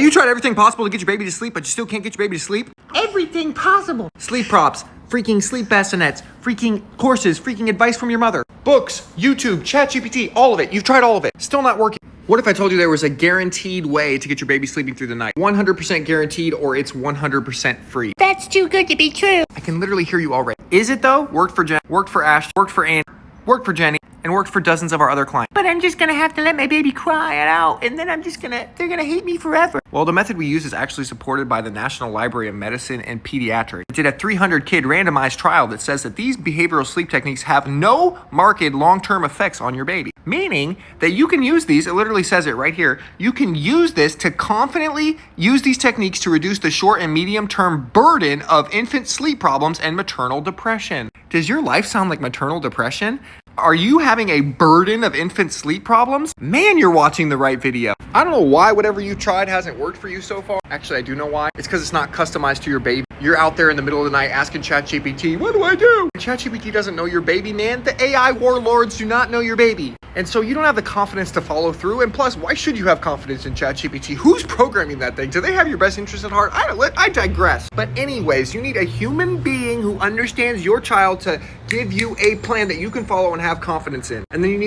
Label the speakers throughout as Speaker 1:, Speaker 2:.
Speaker 1: you tried everything possible to get your baby to sleep, but you still can't get your baby to sleep? Everything possible. Sleep props, freaking sleep bassinets, freaking courses, freaking advice from your mother. Books, YouTube, ChatGPT, all of it. You've tried all of it. Still not working. What if I told you there was a guaranteed way to get your baby sleeping through the night? 100% guaranteed, or it's 100% free.
Speaker 2: That's too good to be true.
Speaker 1: I can literally hear you already. Is it though? Worked for Jen, worked for Ash, worked for Ann, worked for Jenny, and worked for dozens of our other clients.
Speaker 2: But I'm just gonna have to let my baby cry it out, and then they're gonna hate me forever.
Speaker 1: Well, the method we use is actually supported by the National Library of Medicine and Pediatrics. It did a 300-kid randomized trial that says that these behavioral sleep techniques have no marked long-term effects on your baby. Meaning that you can use these, it literally says it right here, you can use this to confidently use these techniques to reduce the short and medium-term burden of infant sleep problems and maternal depression. Does your life sound like maternal depression? Are you having a burden of infant sleep problems? Man, you're watching the right video. I don't know why whatever you tried hasn't worked for you so far. Actually, I do know why. It's because it's not customized to your baby. You're out there in the middle of the night asking ChatGPT, what do I do? ChatGPT doesn't know your baby, man. The AI warlords do not know your baby. And so you don't have the confidence to follow through. And plus, why should you have confidence in ChatGPT? Who's programming that thing? Do they have your best interest at heart? I digress. But anyways, you need a human being who understands your child to give you a plan that you can follow and have confidence in. And then you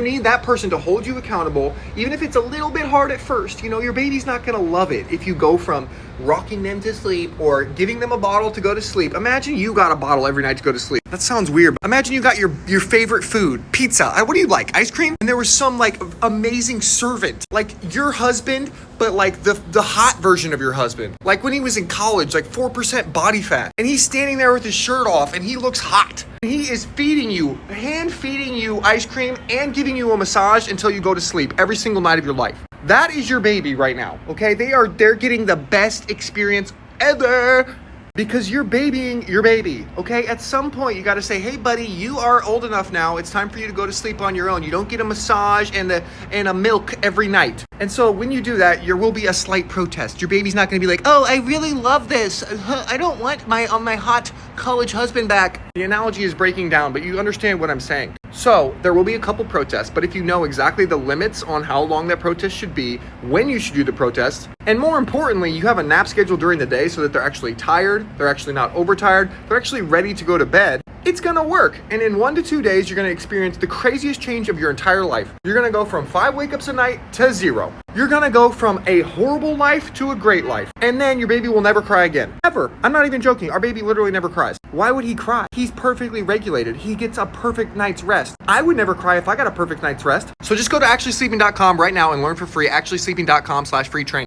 Speaker 1: need that person to hold you accountable, even if it's a little bit hard at first. You know, your baby's not gonna love it if you go from rocking them to sleep or giving them a bottle to go to sleep. Imagine you got a bottle every night to go to sleep. That sounds weird, but imagine you got your favorite food, pizza. What do you like? Ice cream? And there was some like amazing servant, like your husband, but like the hot version of your husband. Like when he was in college, like 4% body fat. And he's standing there with his shirt off and he looks hot. He is hand feeding you ice cream and giving you a massage until you go to sleep every single night of your life. That is your baby right now, okay? They're getting the best experience ever because you're babying your baby, okay? At some point, you gotta say, hey buddy, you are old enough now. It's time for you to go to sleep on your own. You don't get a massage and a milk every night. And so when you do that, there will be a slight protest. Your baby's not gonna be like, oh, I really love this. I don't want my hot college husband back. The analogy is breaking down, but you understand what I'm saying. So there will be a couple protests, but if you know exactly the limits on how long that protest should be, when you should do the protest, and more importantly, you have a nap schedule during the day so that they're actually tired, they're actually not overtired, they're actually ready to go to bed, it's gonna work. And in 1 to 2 days, you're gonna experience the craziest change of your entire life. You're gonna go from 5 wake-ups a night to 0. You're gonna go from a horrible life to a great life. And then your baby will never cry again. Ever. I'm not even joking. Our baby literally never cries. Why would he cry? He's perfectly regulated. He gets a perfect night's rest. I would never cry if I got a perfect night's rest. So just go to actuallysleeping.com right now and learn for free, actuallysleeping.com/free training.